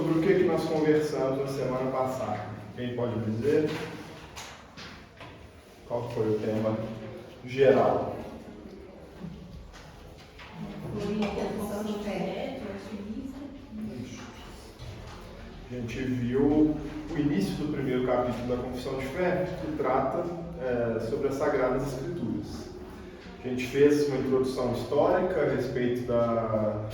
sobre o que nós conversamos na semana passada. Quem pode dizer? Qual foi o tema geral? A gente viu o início do primeiro capítulo da Confissão de Fé, que trata sobre as Sagradas Escrituras. A gente fez uma introdução histórica a respeito da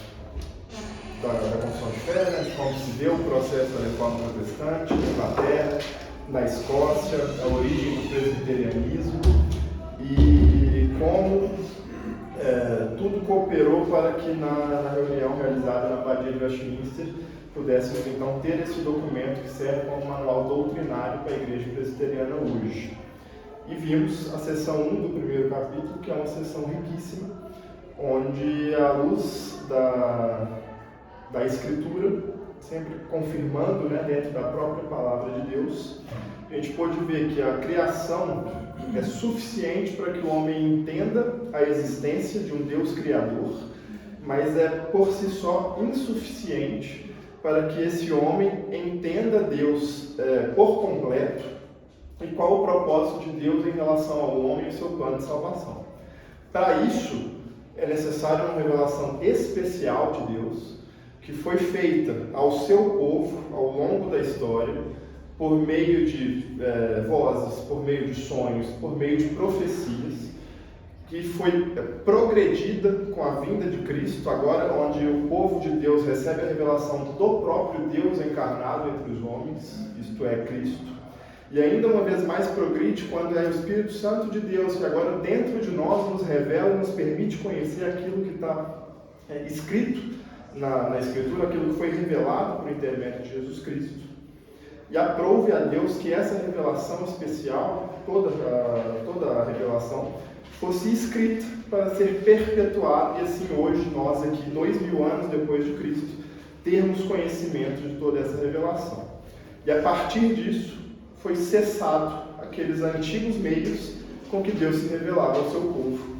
Confissão de Fé, né, de como se deu o processo da Reforma Protestante na Inglaterra, na Escócia, a origem do presbiterianismo e como tudo cooperou para que na reunião realizada na Abadia de Westminster pudéssemos então ter esse documento que serve como manual doutrinário para a Igreja Presbiteriana hoje. E vimos a seção 1 do primeiro capítulo, que é uma seção riquíssima, onde à luz da Escritura, sempre confirmando, né, dentro da própria Palavra de Deus, a gente pôde ver que a criação é suficiente para que o homem entenda a existência de um Deus Criador, mas é por si só insuficiente para que esse homem entenda Deus por completo e qual o propósito de Deus em relação ao homem e seu plano de salvação. Para isso, é necessária uma revelação especial de Deus, que foi feita ao seu povo ao longo da história, por meio de vozes, por meio de sonhos, por meio de profecias, que foi progredida com a vinda de Cristo, agora onde o povo de Deus recebe a revelação do próprio Deus encarnado entre os homens, isto é, Cristo. E ainda uma vez mais progride quando é o Espírito Santo de Deus, que agora dentro de nós nos revela e nos permite conhecer aquilo que está escrito na Escritura, aquilo que foi revelado por intermédio de Jesus Cristo. E aprove a Deus que essa revelação especial, toda a revelação, fosse escrita para ser perpetuada, e assim hoje, nós aqui, 2000 anos depois de Cristo, termos conhecimento de toda essa revelação. E a partir disso, foi cessado aqueles antigos meios com que Deus se revelava ao seu povo.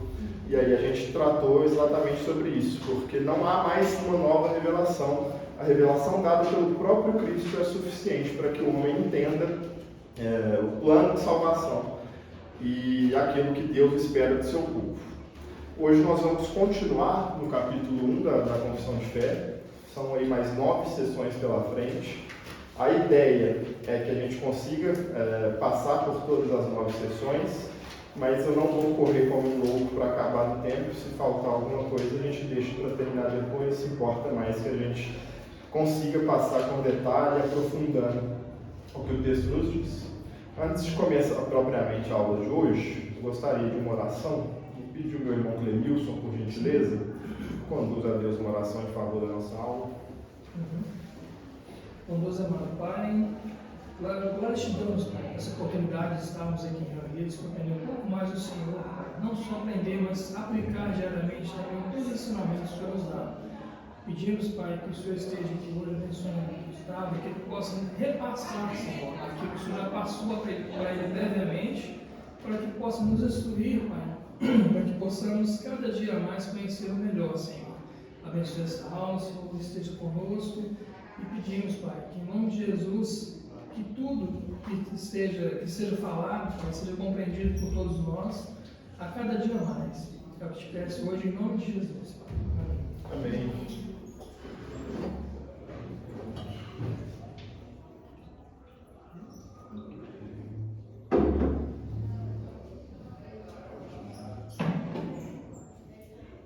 E aí a gente tratou exatamente sobre isso, porque não há mais uma nova revelação. A revelação dada pelo próprio Cristo é suficiente para que o homem entenda o plano de salvação e aquilo que Deus espera de seu povo. Hoje nós vamos continuar no capítulo 1 da Confissão de Fé. São aí mais 9 sessões pela frente. A ideia é que a gente consiga passar por todas as 9 sessões, mas eu não vou correr como um louco para acabar no tempo. Se faltar alguma coisa, a gente deixa para terminar depois. Se importa mais que a gente consiga passar com detalhe, aprofundando o que o texto nos diz. Antes de começar propriamente a aula de hoje, eu gostaria de uma oração e pedir ao meu irmão Clemilson, por gentileza, conduza a Deus uma oração em favor da nossa aula. Bondoso amado Pai, glória te damos, Pai, essa oportunidade de estarmos aqui reunidos, compreender um pouco mais do Senhor, Pai. Não só aprender, mas aplicar diariamente também todos os ensinamentos que o Senhor nos dá. Pedimos, Pai, que o Senhor esteja aqui hoje abençoando o Gustavo, que ele possa repassar, Senhor, aquilo que o Senhor já passou para ele previamente, para que possa nos instruir, Pai, para que possamos cada dia mais conhecer o melhor, Senhor. Abençoe essa aula, Senhor, esteja conosco. E pedimos, Pai, que em nome de Jesus, que tudo que seja falado, Pai, seja compreendido por todos nós, a cada dia mais. É o que te peço hoje, em nome de Jesus, Pai. Amém. Amém.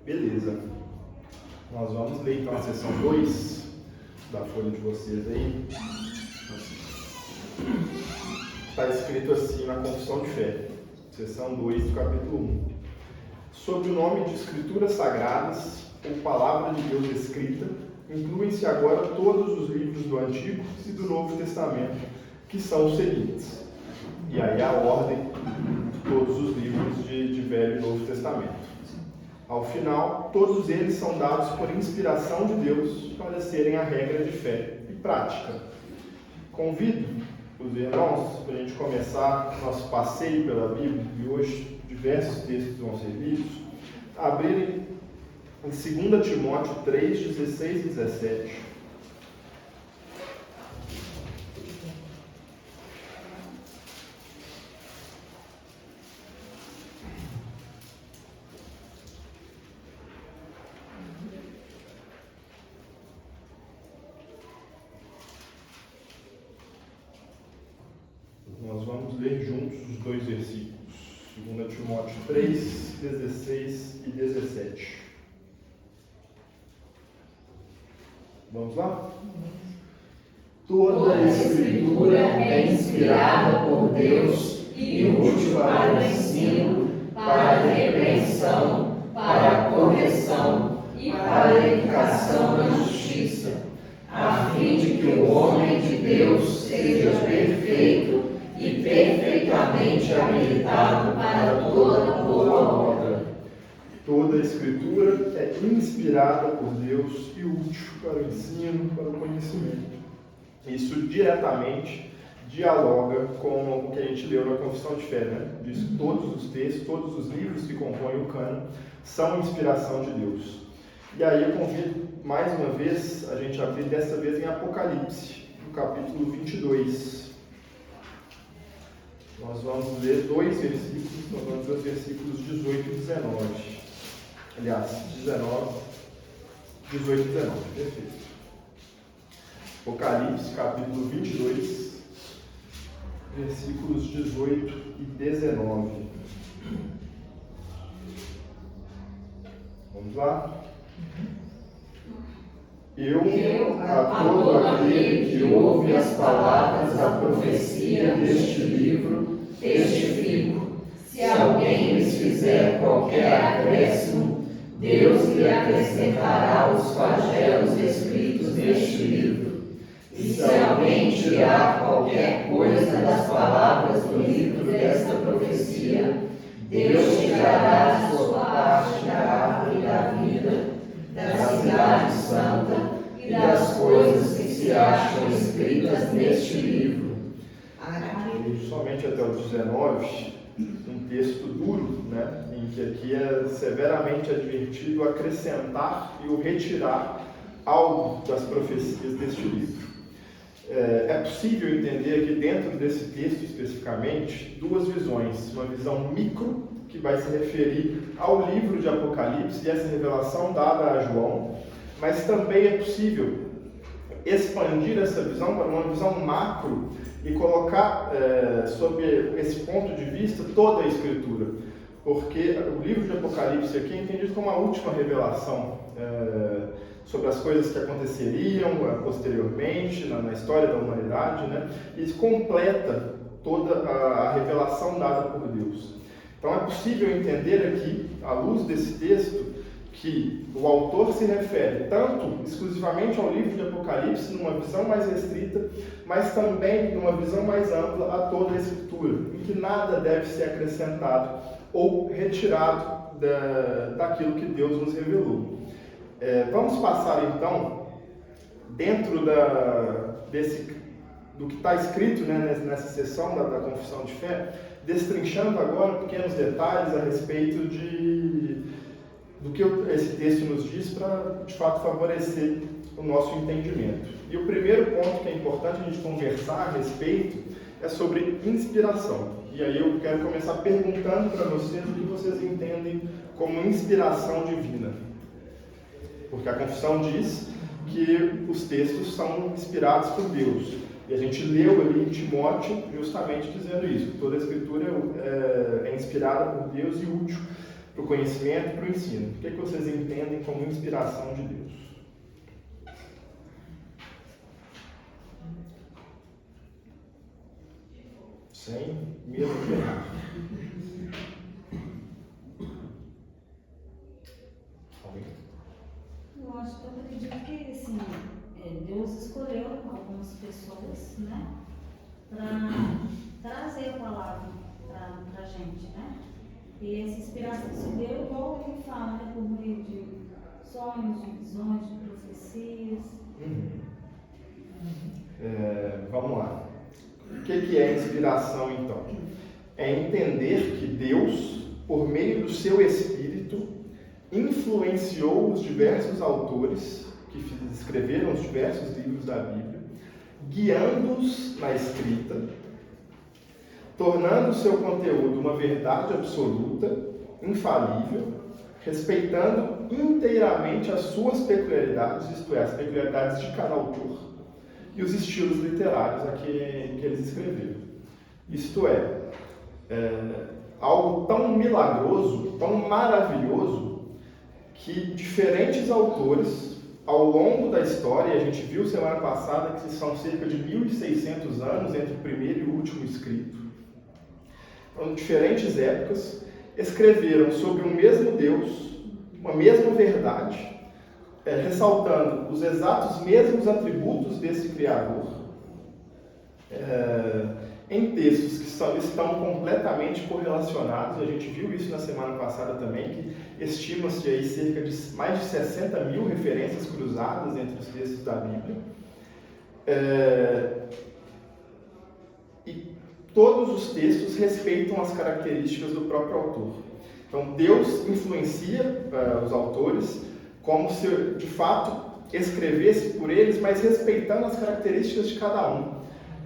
Beleza. Nós vamos ler então a seção 2 da folha de vocês aí. Está escrito assim na Confissão de Fé, seção 2 do capítulo 1. Sob o nome de Escrituras Sagradas, ou Palavra de Deus escrita, incluem-se agora todos os livros do Antigo e do Novo Testamento, que são os seguintes. E aí a ordem de todos os livros de Velho e Novo Testamento. Ao final, todos eles são dados por inspiração de Deus para serem a regra de fé e prática. Convido os irmãos, para a gente começar nosso passeio pela Bíblia, e hoje diversos textos vão ser lidos, a abrirem em 2 Timóteo 3, 16 e 17. vamos ler juntos os dois versículos. 2 Timóteo 3, 16 e 17. Vamos lá? Toda a Escritura é inspirada por Deus e útil para o ensino, para a repreensão, para a correção e para a educação na justiça, a fim de que o homem de Deus seja perfeito e perfeitamente habilitado para toda boa obra. Toda a Escritura é inspirada por Deus e útil para o ensino, para o conhecimento. Isso diretamente dialoga com o que a gente leu na Confissão de Fé, né? Diz que todos os textos, todos os livros que compõem o cânon são inspiração de Deus. E aí eu convido mais uma vez a gente a abrir dessa vez em Apocalipse, no capítulo 22. Nós vamos ler dois versículos, nós vamos ler os versículos 18 e 19. Aliás, 18 e 19, perfeito. Apocalipse, capítulo 22, versículos 18 e 19. Vamos lá? Eu, a todo aquele que ouve as palavras da profecia deste livro, testifico: se alguém lhes fizer qualquer acréscimo, Deus lhe acrescentará os flagelos escritos neste livro. E se alguém tirar qualquer coisa das palavras do livro desta profecia, Deus tirará a sua parte da árvore da vida, da cidade santa e das coisas que se acham escritas neste livro. E somente até o 19, um texto duro, né, em que aqui é severamente advertido acrescentar e o retirar algo das profecias deste livro. É possível entender aqui dentro desse texto especificamente duas visões. Uma visão micro, que vai se referir ao livro de Apocalipse e essa revelação dada a João, mas também é possível expandir essa visão para uma visão macro e colocar sob esse ponto de vista toda a Escritura, porque o livro de Apocalipse aqui é entendido como a última revelação sobre as coisas que aconteceriam posteriormente na história da humanidade, né? E completa toda a revelação dada por Deus. Então é possível entender aqui, à luz desse texto, que o autor se refere tanto exclusivamente ao livro de Apocalipse numa visão mais restrita, mas também numa visão mais ampla a toda a Escritura, em que nada deve ser acrescentado ou retirado daquilo que Deus nos revelou. Vamos passar então, dentro do que está escrito, né, nessa sessão da Confissão de Fé, destrinchando agora pequenos detalhes a respeito do que esse texto nos diz para, de fato, favorecer o nosso entendimento. E o primeiro ponto que é importante a gente conversar a respeito é sobre inspiração. E aí eu quero começar perguntando para vocês o que vocês entendem como inspiração divina. Porque a Confissão diz que os textos são inspirados por Deus. E a gente leu ali em Timóteo justamente dizendo isso. Toda a Escritura é inspirada por Deus e útil para o conhecimento e para o ensino. O que vocês entendem como inspiração de Deus? Sem medo de errar. Eu acho que eu acredito que assim, Deus escolheu algumas pessoas, né, para trazer a palavra para a gente, né? E essa inspiração se deu, igual ele fala, né, por meio de sonhos, de visões, de profecias. Vamos lá. O que é inspiração, então? É entender que Deus, por meio do seu Espírito, influenciou os diversos autores que escreveram os diversos livros da Bíblia, guiando-os na escrita, tornando o seu conteúdo uma verdade absoluta, infalível, respeitando inteiramente as suas peculiaridades, isto é, as peculiaridades de cada autor, e os estilos literários a que eles escreveram. Isto é, algo tão milagroso, tão maravilhoso, que diferentes autores, ao longo da história, a gente viu semana passada que são cerca de 1.600 anos entre o primeiro e o último escrito, em diferentes épocas, escreveram sobre um mesmo Deus, uma mesma verdade, ressaltando os exatos mesmos atributos desse Criador, em textos que estão completamente correlacionados. A gente viu isso na semana passada também, que estima-se aí cerca de mais de 60 mil referências cruzadas entre os textos da Bíblia. E todos os textos respeitam as características do próprio autor. Então, Deus influencia os autores como se, de fato, escrevesse por eles, mas respeitando as características de cada um.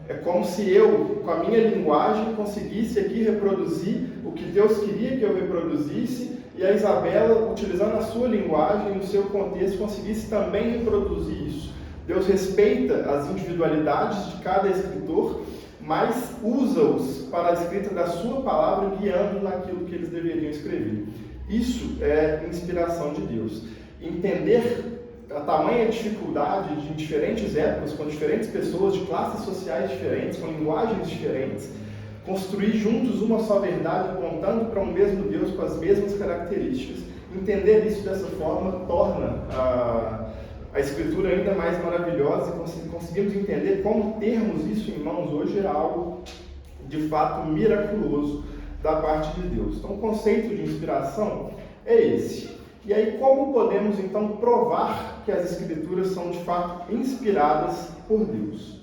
É como se eu, com a minha linguagem, conseguisse aqui reproduzir o que Deus queria que eu reproduzisse, e a Isabela, utilizando a sua linguagem, no seu contexto, conseguisse também reproduzir isso. Deus respeita as individualidades de cada escritor, mas usa-os para a escrita da sua palavra, guiando naquilo que eles deveriam escrever. Isso é inspiração de Deus. Entender a tamanha dificuldade de, em diferentes épocas, com diferentes pessoas, de classes sociais diferentes, com linguagens diferentes, construir juntos uma só verdade, apontando para um mesmo Deus com as mesmas características. Entender isso dessa forma torna a Escritura ainda mais maravilhosa, e conseguimos entender como termos isso em mãos hoje é algo de fato miraculoso da parte de Deus. Então, o conceito de inspiração é esse. E aí, como podemos então provar que as Escrituras são de fato inspiradas por Deus?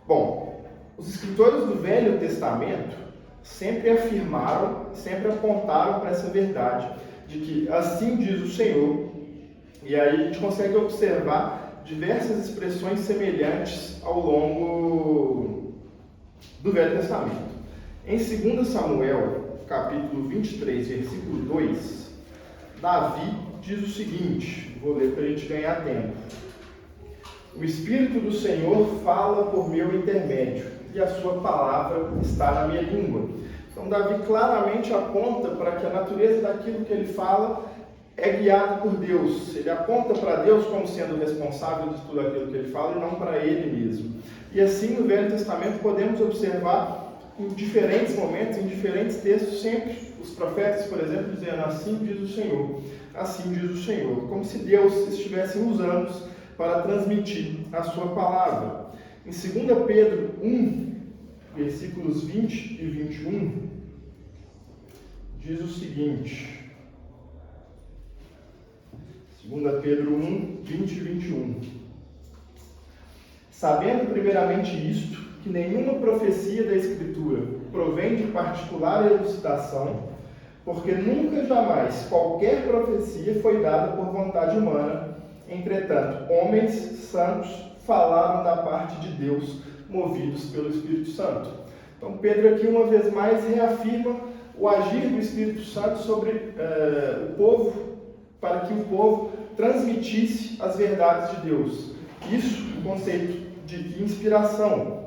Bom, os escritores do Velho Testamento sempre afirmaram, sempre apontaram para essa verdade, de que assim diz o Senhor. E aí a gente consegue observar diversas expressões semelhantes ao longo do Velho Testamento. Em 2 Samuel, capítulo 23, versículo 2, Davi diz o seguinte, vou ler para a gente ganhar tempo. O Espírito do Senhor fala por meu intermédio, e a sua palavra está na minha língua. Então Davi claramente aponta para que a natureza daquilo que ele fala é guiado por Deus. Ele aponta para Deus como sendo responsável de tudo aquilo que ele fala e não para ele mesmo. E assim no Velho Testamento podemos observar em diferentes momentos, em diferentes textos, sempre os profetas, por exemplo, dizendo assim diz o Senhor, assim diz o Senhor, como se Deus estivesse usando-os para transmitir a sua palavra. Em 2 Pedro 1, versículos 20 e 21, diz o seguinte, 2 Pedro 1, 20 e 21. Sabendo primeiramente isto, que nenhuma profecia da Escritura provém de particular elucidação, porque nunca jamais qualquer profecia foi dada por vontade humana. Entretanto, homens santos falaram da parte de Deus, movidos pelo Espírito Santo. Então Pedro aqui uma vez mais reafirma o agir do Espírito Santo sobre o povo, para que o povo transmitisse as verdades de Deus. Isso é o conceito de inspiração.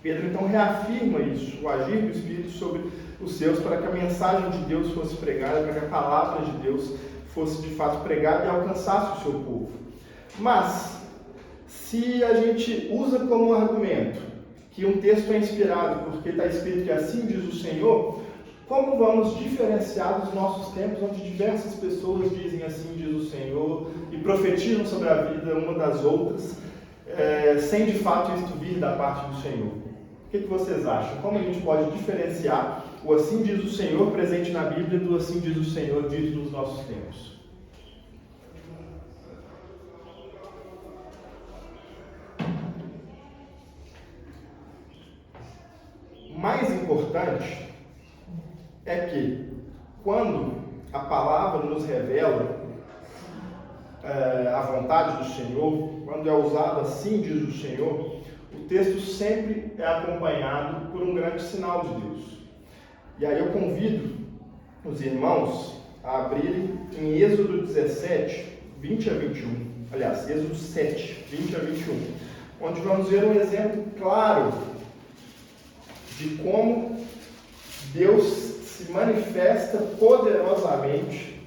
Pedro então reafirma isso, o agir do Espírito sobre os seus, para que a mensagem de Deus fosse pregada, para que a palavra de Deus fosse de fato pregada e alcançasse o seu povo. Mas, se a gente usa como argumento que um texto é inspirado porque está escrito que assim diz o Senhor, como vamos diferenciar dos nossos tempos, onde diversas pessoas dizem assim diz o Senhor e profetizam sobre a vida uma das outras, sem de fato isto vir da parte do Senhor? O que vocês acham? Como a gente pode diferenciar o assim diz o Senhor presente na Bíblia do assim diz o Senhor dito nos nossos tempos? O mais importante é que, quando a palavra nos revela a vontade do Senhor, quando é usado assim diz o Senhor, o texto sempre é acompanhado por um grande sinal de Deus. E aí eu convido os irmãos a abrirem em Êxodo 17, 20 a 21. Aliás, Êxodo 7, 20 a 21. Onde vamos ver um exemplo claro de como Deus se manifesta poderosamente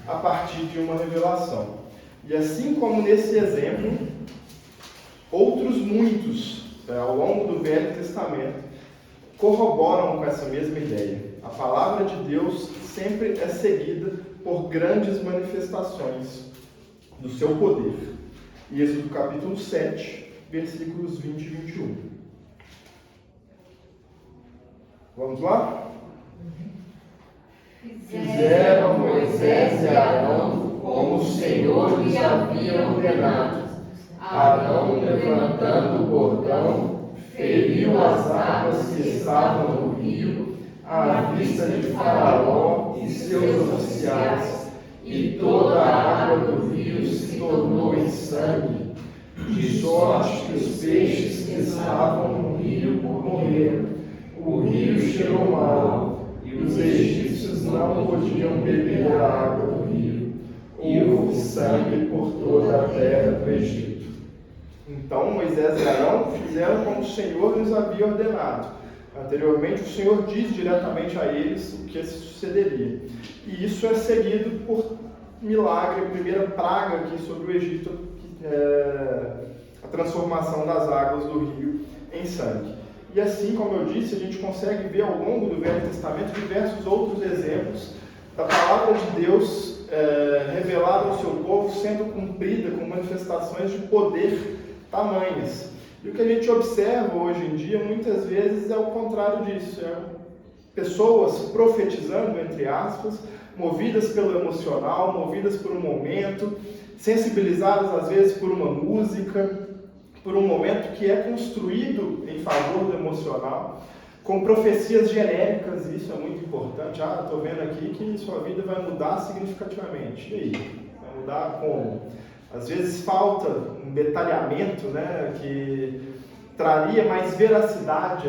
a partir de uma revelação. E assim como nesse exemplo, outros muitos, ao longo do Velho Testamento, corroboram com essa mesma ideia. A palavra de Deus sempre é seguida por grandes manifestações do seu poder. Êxodo capítulo 7, versículos 20 e 21. Vamos lá? Fizeram Moisés e Arão como o Senhor lhes havia ordenado. Arão, levantando o bordão, feriu as águas que estavam no rio, à vista de Faraó e seus oficiais, e toda a água do rio se tornou em sangue, de sorte que os peixes que estavam no rio morreram. O rio cheirou mal, e os egípcios não podiam beber a água do rio. Houve sangue por toda a terra do Egito. Então Moisés e Arão fizeram como o Senhor lhes havia ordenado. Anteriormente, o Senhor diz diretamente a eles o que sucederia. E isso é seguido por milagre, a primeira praga aqui sobre o Egito, a transformação das águas do rio em sangue. E assim, como eu disse, a gente consegue ver ao longo do Velho Testamento diversos outros exemplos da palavra de Deus revelada ao seu povo, sendo cumprida com manifestações de poder tamanhas. E o que a gente observa hoje em dia, muitas vezes, é o contrário disso. Pessoas profetizando, entre aspas, movidas pelo emocional, movidas por um momento, sensibilizadas às vezes por uma música, por um momento que é construído em favor do emocional, com profecias genéricas. Isso é muito importante. Estou vendo aqui que sua vida vai mudar significativamente. E aí? Vai mudar como? Às vezes falta um detalhamento, né, que traria mais veracidade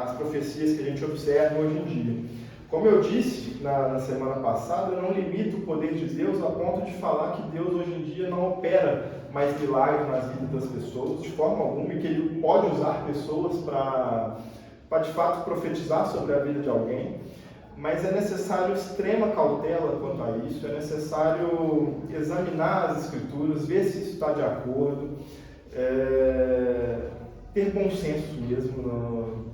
às profecias que a gente observa hoje em dia. Como eu disse na semana passada, eu não limito o poder de Deus a ponto de falar que Deus hoje em dia não opera mais milagres nas vidas das pessoas, de forma alguma, e que Ele pode usar pessoas para de fato profetizar sobre a vida de alguém. Mas é necessário extrema cautela quanto a isso, é necessário examinar as Escrituras, ver se isso está de acordo, ter bom senso mesmo,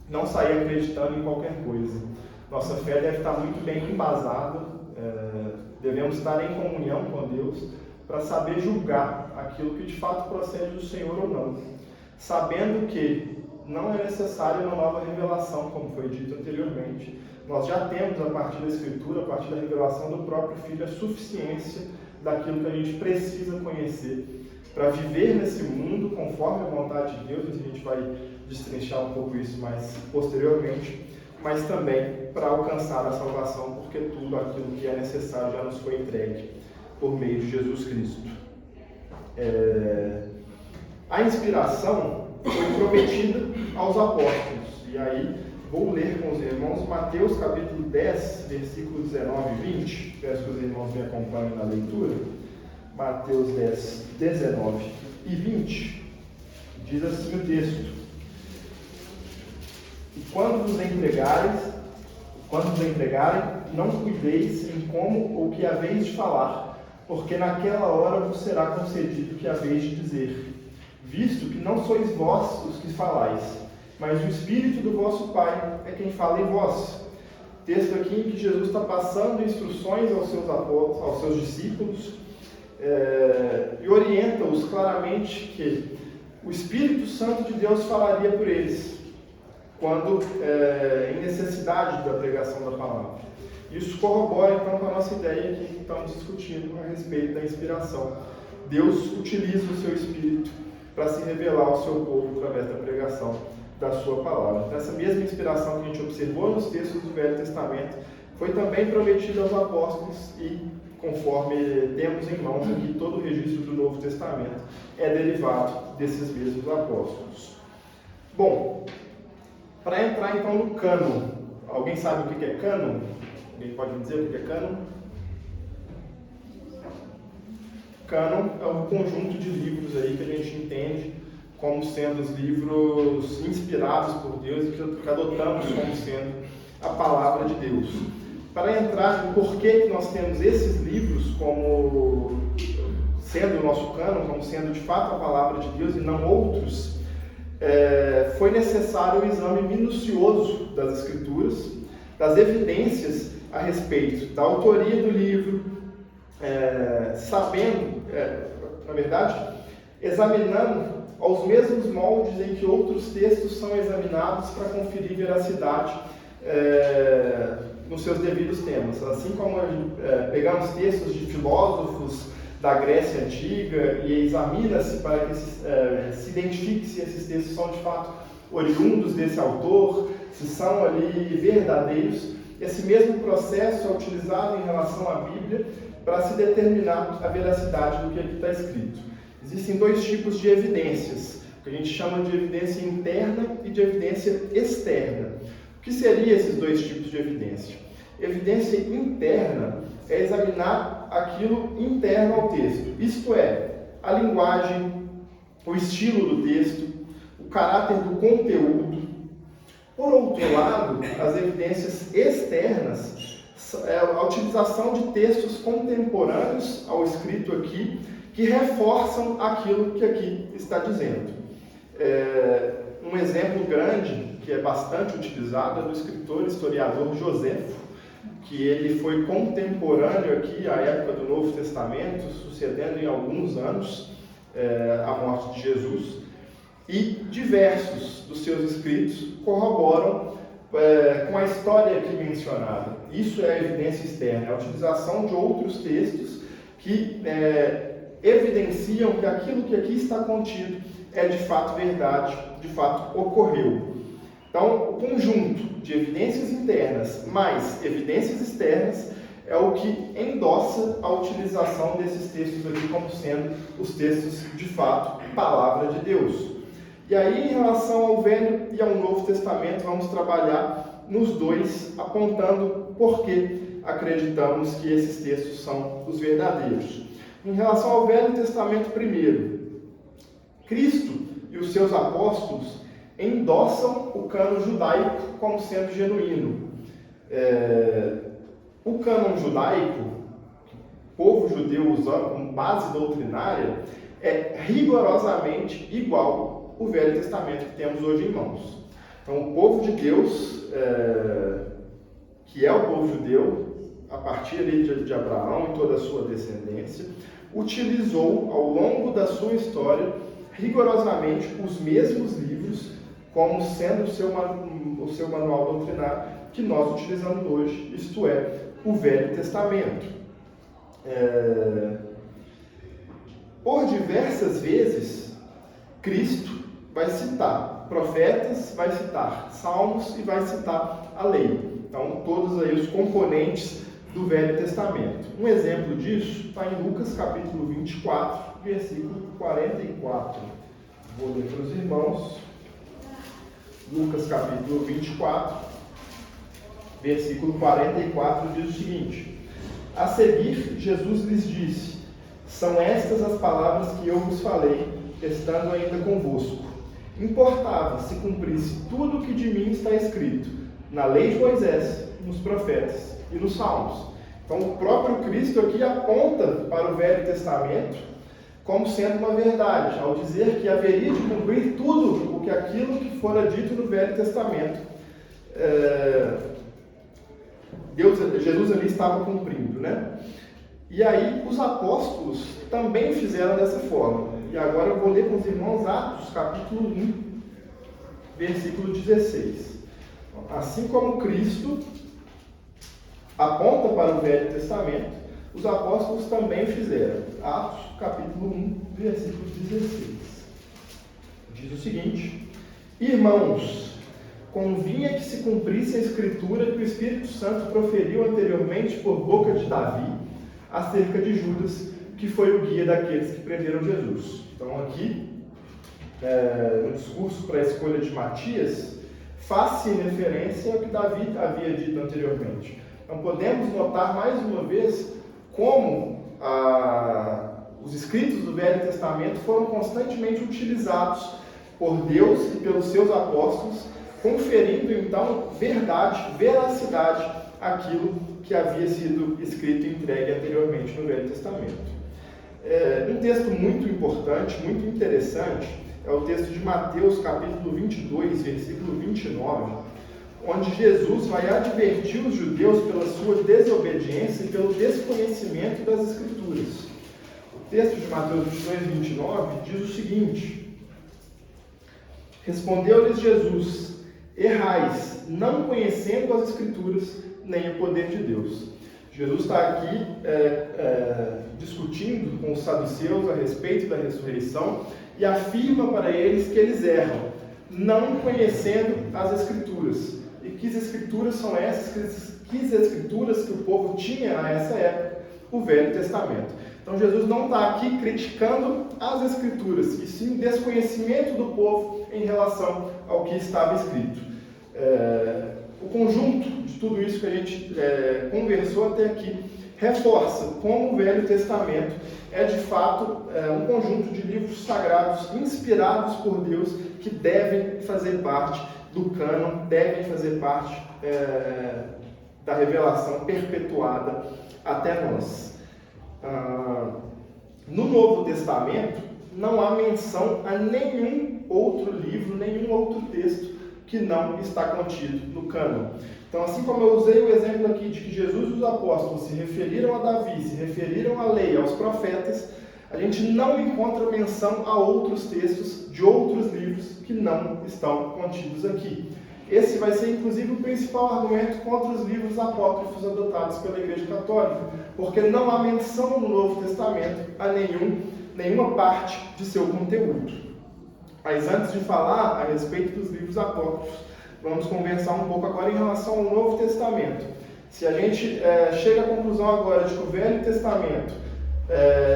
não sair acreditando em qualquer coisa. Nossa fé deve estar muito bem embasada, devemos estar em comunhão com Deus para saber julgar aquilo que de fato procede do Senhor ou não, sabendo que não é necessário uma nova revelação, como foi dito anteriormente. Nós já temos, a partir da Escritura, a partir da revelação do próprio Filho, a suficiência daquilo que a gente precisa conhecer para viver nesse mundo conforme a vontade de Deus. A gente vai destrinchar um pouco isso mais posteriormente, mas também para alcançar a salvação, porque tudo aquilo que é necessário já nos foi entregue por meio de Jesus Cristo. A inspiração foi prometida aos apóstolos, e aí vou ler com os irmãos Mateus capítulo 10, versículos 19 e 20. Peço que os irmãos me acompanhem na leitura. Mateus 10, 19 e 20. Diz assim o texto: E quando vos entregarem, não cuideis em como ou que haveis de falar, porque naquela hora vos será concedido o que haveis de dizer, visto que não sois vós os que falais, mas o Espírito do vosso Pai é quem fala em vós. Texto aqui em que Jesus está passando instruções aos seus discípulos, e orienta-os claramente que o Espírito Santo de Deus falaria por eles, quando em necessidade da pregação da palavra. Isso corrobora então com a nossa ideia aqui que estamos discutindo a respeito da inspiração. Deus utiliza o seu Espírito para se revelar ao seu povo através da pregação da sua palavra. Essa mesma inspiração que a gente observou nos textos do Velho Testamento foi também prometida aos apóstolos e, conforme temos em mãos aqui, todo o registro do Novo Testamento é derivado desses mesmos apóstolos. Bom, para entrar então no cânon, alguém sabe o que é cânon? Alguém pode me dizer o que é cânon? Cânon é um conjunto de livros aí que a gente entende como sendo os livros inspirados por Deus e que adotamos como sendo a palavra de Deus. Para entrar em porquê que nós temos esses livros como sendo o nosso cânon, como sendo de fato a palavra de Deus e não outros, foi necessário um exame minucioso das Escrituras, das evidências a respeito da autoria do livro, sabendo, na verdade, examinando aos mesmos moldes em que outros textos são examinados para conferir veracidade nos seus devidos temas. Assim como pegamos textos de filósofos da Grécia Antiga e examina-se para que se identifique se esses textos são de fato oriundos desse autor, se são ali verdadeiros. Esse mesmo processo é utilizado em relação à Bíblia para se determinar a veracidade do que aqui está escrito. Existem dois tipos de evidências, que a gente chama de evidência interna e de evidência externa. O que seriam esses dois tipos de evidência? Evidência interna é examinar aquilo interno ao texto, isto é, a linguagem, o estilo do texto, o caráter do conteúdo. Por outro lado, as evidências externas é a utilização de textos contemporâneos ao escrito aqui, que reforçam aquilo que aqui está dizendo. Um exemplo grande, que é bastante utilizado, é do escritor e historiador Joséfo, que ele foi contemporâneo aqui à época do Novo Testamento, sucedendo em alguns anos a morte de Jesus, e diversos dos seus escritos corroboram com a história aqui mencionada. Isso é a evidência externa, a utilização de outros textos que evidenciam que aquilo que aqui está contido é de fato verdade, de fato ocorreu. Então, o conjunto de evidências internas mais evidências externas é o que endossa a utilização desses textos aqui como sendo os textos de fato palavra de Deus. E aí, em relação ao Velho e ao Novo Testamento, vamos trabalhar nos dois, apontando por que acreditamos que esses textos são os verdadeiros. Em relação ao Velho Testamento primeiro, Cristo e os seus apóstolos endossam o cânon judaico como sendo genuíno. O cânon judaico, que o povo judeu usando como base doutrinária, é rigorosamente igual ao Velho Testamento que temos hoje em mãos. Então, o povo de Deus, que é o povo judeu, a partir ali de Abraão e toda a sua descendência, utilizou ao longo da sua história rigorosamente os mesmos livros como sendo o seu manual doutrinário que nós utilizamos hoje, isto é, o Velho Testamento. Por diversas vezes, Cristo vai citar profetas, vai citar salmos e vai citar a lei. Então, todos aí os componentes do Velho Testamento. Um exemplo disso está em Lucas capítulo 24, versículo 44. Vou ler para os irmãos. Lucas capítulo 24, versículo 44 diz o seguinte: a seguir, Jesus lhes disse: são estas as palavras que eu vos falei, estando ainda convosco. Importava se cumprisse tudo o que de mim está escrito, na lei de Moisés, nos profetas e nos salmos. Então, o próprio Cristo aqui aponta para o Velho Testamento como sendo uma verdade, ao dizer que haveria de cumprir tudo aquilo que fora dito no Velho Testamento. Jesus ali estava cumprindo, né? E aí os apóstolos também fizeram dessa forma. E agora eu vou ler com os irmãos Atos, capítulo 1, versículo 16. Assim como Cristo aponta para o Velho Testamento, os apóstolos também fizeram. Atos, capítulo 1, versículo 16. Diz o seguinte: irmãos, convinha que se cumprisse a escritura que o Espírito Santo proferiu anteriormente por boca de Davi acerca de Judas, que foi o guia daqueles que prenderam Jesus. Então aqui, no discurso para a escolha de Matias, faz-se referência ao que Davi havia dito anteriormente. Então podemos notar mais uma vez como os escritos do Velho Testamento foram constantemente utilizados por Deus e pelos seus apóstolos, conferindo então veracidade àquilo que havia sido escrito e entregue anteriormente no Velho Testamento. Um texto muito importante, muito interessante, é o texto de Mateus, capítulo 22, versículo 29, onde Jesus vai advertir os judeus pela sua desobediência e pelo desconhecimento das Escrituras. O texto de Mateus 22, 29 diz o seguinte: respondeu-lhes Jesus: errais, não conhecendo as Escrituras, nem o poder de Deus. Jesus está aqui discutindo com os saduceus a respeito da ressurreição e afirma para eles que eles erram, não conhecendo as Escrituras. E que Escrituras são essas? Que Escrituras que o povo tinha a essa época? O Velho Testamento. Então Jesus não está aqui criticando as Escrituras, e sim o desconhecimento do povo em relação ao que estava escrito. O conjunto de tudo isso que a gente conversou até aqui reforça como o Velho Testamento é de fato um conjunto de livros sagrados inspirados por Deus que devem fazer parte do cânon, devem fazer parte da revelação perpetuada até nós. No Novo Testamento não há menção a nenhum outro livro, nenhum outro texto que não está contido no cânon. Então, assim como eu usei o exemplo aqui de que Jesus e os apóstolos se referiram a Davi, se referiram à lei, aos profetas, a gente não encontra menção a outros textos de outros livros que não estão contidos aqui. Esse vai ser, inclusive, o principal argumento contra os livros apócrifos adotados pela Igreja Católica, porque não há menção no Novo Testamento a nenhuma parte de seu conteúdo. Mas antes de falar a respeito dos livros apócrifos, vamos conversar um pouco agora em relação ao Novo Testamento. Se a gente chega à conclusão agora de que o Velho Testamento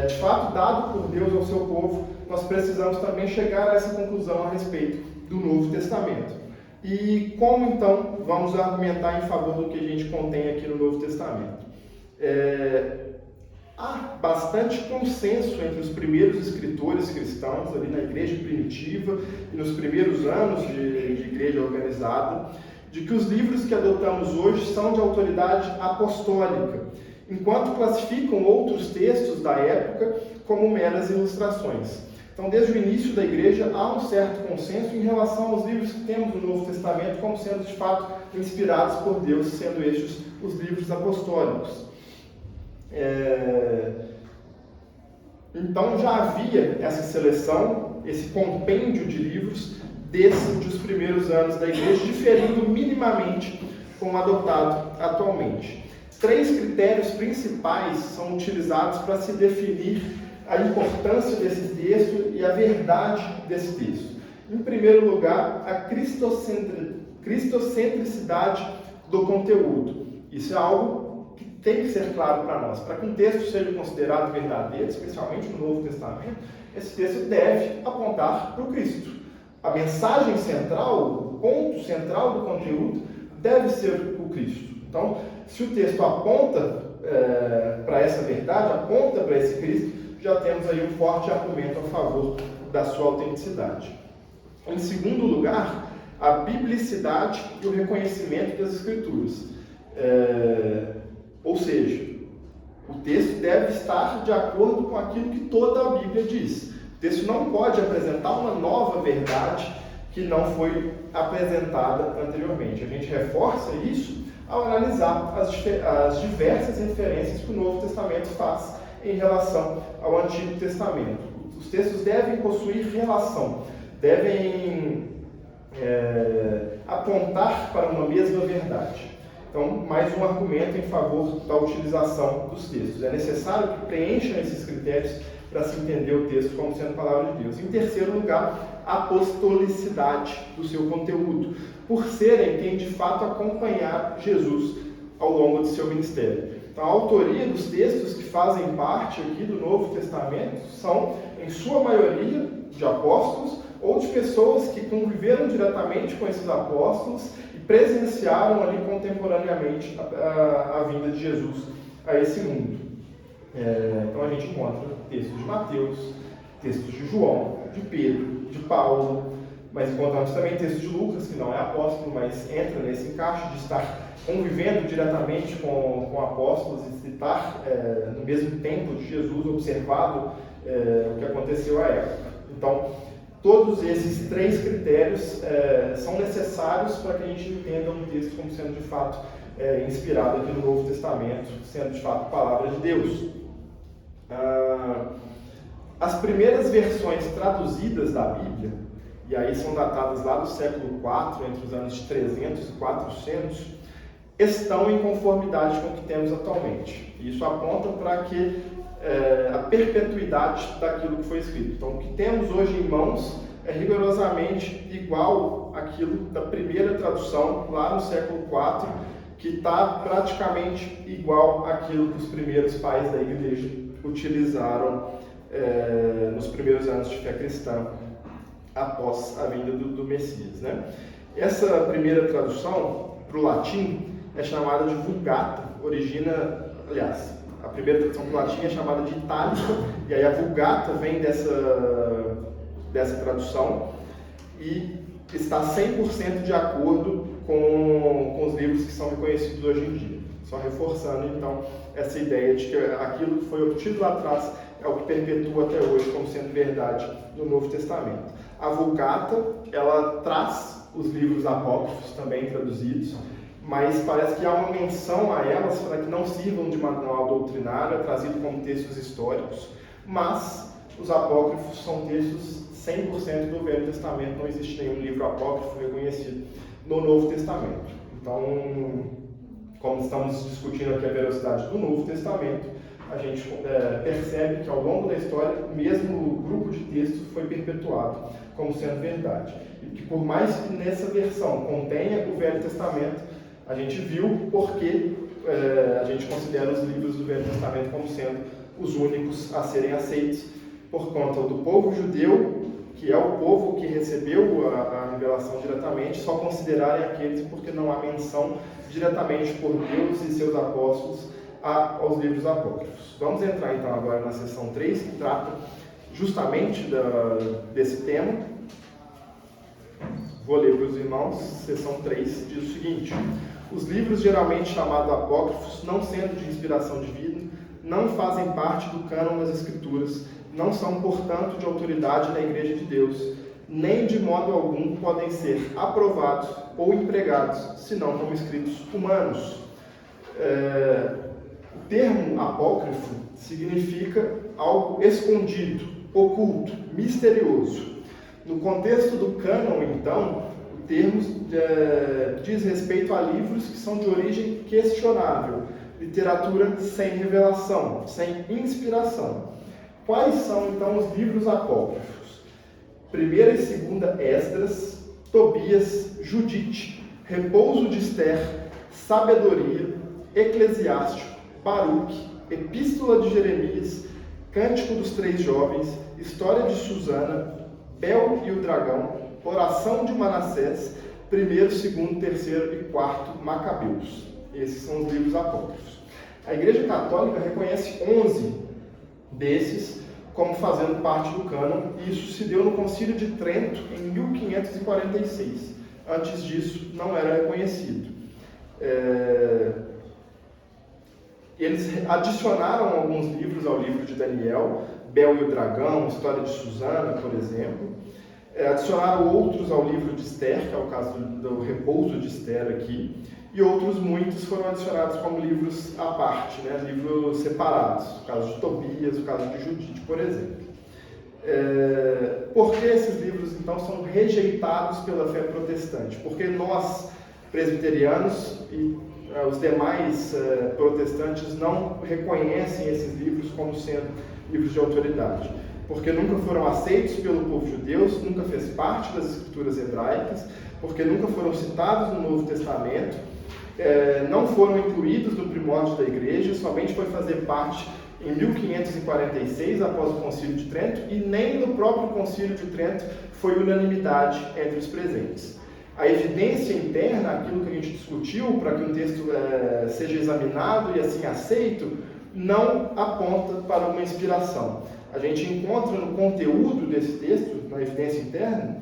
de fato dado por Deus ao seu povo, nós precisamos também chegar a essa conclusão a respeito do Novo Testamento. E como então vamos argumentar em favor do que a gente contém aqui no Novo Testamento? Há bastante consenso entre os primeiros escritores cristãos, ali na igreja primitiva e nos primeiros anos de igreja organizada, de que os livros que adotamos hoje são de autoridade apostólica, enquanto classificam outros textos da época como meras ilustrações. Então, desde o início da igreja, há um certo consenso em relação aos livros que temos no Novo Testamento como sendo, de fato, inspirados por Deus, sendo estes os livros apostólicos. Então já havia essa seleção, esse compêndio de livros desde os primeiros anos da igreja, diferindo minimamente com o adotado atualmente. 3 critérios principais são utilizados para se definir a importância desse texto e a verdade desse texto. Em primeiro lugar, a cristocentricidade do conteúdo. Isso é algo que tem que ser claro para nós. Para que um texto seja considerado verdadeiro, especialmente no Novo Testamento, esse texto deve apontar para o Cristo. A mensagem central, o ponto central do conteúdo, deve ser o Cristo. Então, se o texto aponta para essa verdade, aponta para esse Cristo, já temos aí um forte argumento a favor da sua autenticidade. Em segundo lugar, a biblicidade e o reconhecimento das Escrituras. Ou seja, o texto deve estar de acordo com aquilo que toda a Bíblia diz. O texto não pode apresentar uma nova verdade que não foi apresentada anteriormente. A gente reforça isso ao analisar as diversas referências que o Novo Testamento faz em relação ao Antigo Testamento. Os textos devem possuir relação, devem apontar para uma mesma verdade. Então, mais um argumento em favor da utilização dos textos. É necessário que preencham esses critérios para se entender o texto como sendo palavra de Deus. Em terceiro lugar, a apostolicidade do seu conteúdo, por serem quem de fato acompanhar Jesus ao longo de seu ministério. Então, a autoria dos textos que fazem parte aqui do Novo Testamento são, em sua maioria, de apóstolos ou de pessoas que conviveram diretamente com esses apóstolos e presenciaram ali contemporaneamente a vinda de Jesus a esse mundo. Então, a gente encontra textos de Mateus, textos de João, de Pedro, de Paulo, mas encontramos também texto de Lucas, que não é apóstolo, mas entra nesse encaixe de estar convivendo diretamente com apóstolos e estar no mesmo tempo de Jesus, observado o que aconteceu à época. Então, todos esses 3 critérios são necessários para que a gente entenda um texto como sendo de fato inspirado aqui no Novo Testamento, sendo de fato palavra de Deus. As primeiras versões traduzidas da Bíblia, e aí são datadas lá do século IV, entre os anos de 300 e 400, estão em conformidade com o que temos atualmente. Isso aponta para que a perpetuidade daquilo que foi escrito. Então, o que temos hoje em mãos é rigorosamente igual àquilo da primeira tradução, lá no século IV, que está praticamente igual àquilo que os primeiros pais da igreja utilizaram nos primeiros anos de fé cristã, após a vinda do Messias, né? Essa primeira tradução para o latim é chamada de Vulgata, a primeira tradução para o latim é chamada de Itálica, e aí a Vulgata vem dessa tradução e está 100% de acordo com os livros que são reconhecidos hoje em dia. Só reforçando, então, essa ideia de que aquilo que foi obtido lá atrás é o que perpetua até hoje como sendo verdade no Novo Testamento. A Vulgata, ela traz os livros apócrifos também traduzidos, mas parece que há uma menção a elas para que não sirvam de manual doutrinário, é trazido como textos históricos, mas os apócrifos são textos 100% do Velho Testamento, não existe nenhum livro apócrifo reconhecido no Novo Testamento. Então, como estamos discutindo aqui a veracidade do Novo Testamento, a gente percebe que ao longo da história, mesmo o grupo de textos foi perpetuado como sendo verdade. E que por mais que nessa versão contenha o Velho Testamento, a gente viu porque a gente considera os livros do Velho Testamento como sendo os únicos a serem aceitos por conta do povo judeu, que é o povo que recebeu a revelação diretamente, só considerarem aqueles porque não há menção diretamente por Deus e seus apóstolos aos livros apócrifos. Vamos entrar então agora na seção 3, que trata justamente desse tema. Vou ler para os irmãos, seção 3 diz o seguinte: os livros geralmente chamados apócrifos, não sendo de inspiração divina, não fazem parte do cânon das Escrituras, não são, portanto, de autoridade da Igreja de Deus, nem de modo algum podem ser aprovados ou empregados, senão como escritos humanos. O termo apócrifo significa algo escondido, oculto, misterioso. No contexto do cânon, então, o termo diz respeito a livros que são de origem questionável, literatura sem revelação, sem inspiração. Quais são, então, os livros apócrifos? 1ª e 2ª Esdras, Tobias, Judite, Repouso de Esther, Sabedoria, Eclesiástico, Baruque, Epístola de Jeremias, Cântico dos Três Jovens, História de Susana, Bel e o Dragão, Oração de Manassés, 1º, 2º, 3º e 4º Macabeus. Esses são os livros apócrifos. A Igreja Católica reconhece 11 desses como fazendo parte do cânon, e isso se deu no Concílio de Trento em 1546. Antes disso, não era reconhecido. Eles adicionaram alguns livros ao livro de Daniel, Bel e o Dragão, História de Susana, por exemplo. Adicionaram outros ao livro de Esther, que é o caso do Repouso de Esther aqui, e outros muitos foram adicionados como livros à parte, né? Livros separados, o caso de Tobias, o caso de Judite, por exemplo. Por que esses livros, então, são rejeitados pela fé protestante? Porque nós, presbiterianos e os demais protestantes, não reconhecem esses livros como sendo livros de autoridade. Porque nunca foram aceitos pelo povo judeu, nunca fez parte das escrituras hebraicas, porque nunca foram citados no Novo Testamento, não foram incluídos no primórdio da igreja, somente foi fazer parte em 1546, após o Concílio de Trento, e nem no próprio Concílio de Trento foi unanimidade entre os presentes. A evidência interna, aquilo que a gente discutiu para que um texto seja examinado e assim aceito, não aponta para uma inspiração. A gente encontra no conteúdo desse texto, na evidência interna,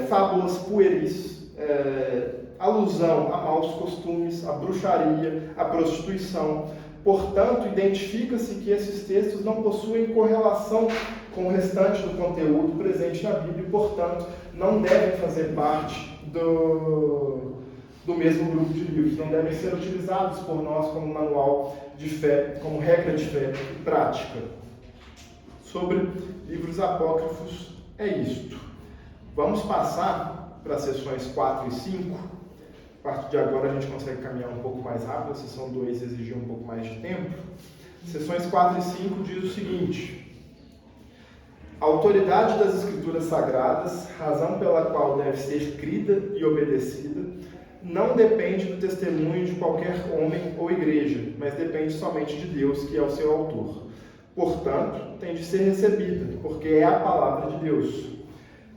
fábulas pueris, alusão a maus costumes, a bruxaria, a prostituição. Portanto, identifica-se que esses textos não possuem correlação com o restante do conteúdo presente na Bíblia e, portanto, não devem fazer parte do mesmo grupo de livros, não devem ser utilizados por nós como manual de fé, como regra de fé e prática. Sobre livros apócrifos, é isto. Vamos passar para as sessões 4 e 5. A partir de agora a gente consegue caminhar um pouco mais rápido, a sessão 2 exigiu um pouco mais de tempo. Sessões 4 e 5 diz o seguinte: a autoridade das Escrituras Sagradas, razão pela qual deve ser crida e obedecida, não depende do testemunho de qualquer homem ou igreja, mas depende somente de Deus, que é o seu autor. Portanto, tem de ser recebida, porque é a palavra de Deus.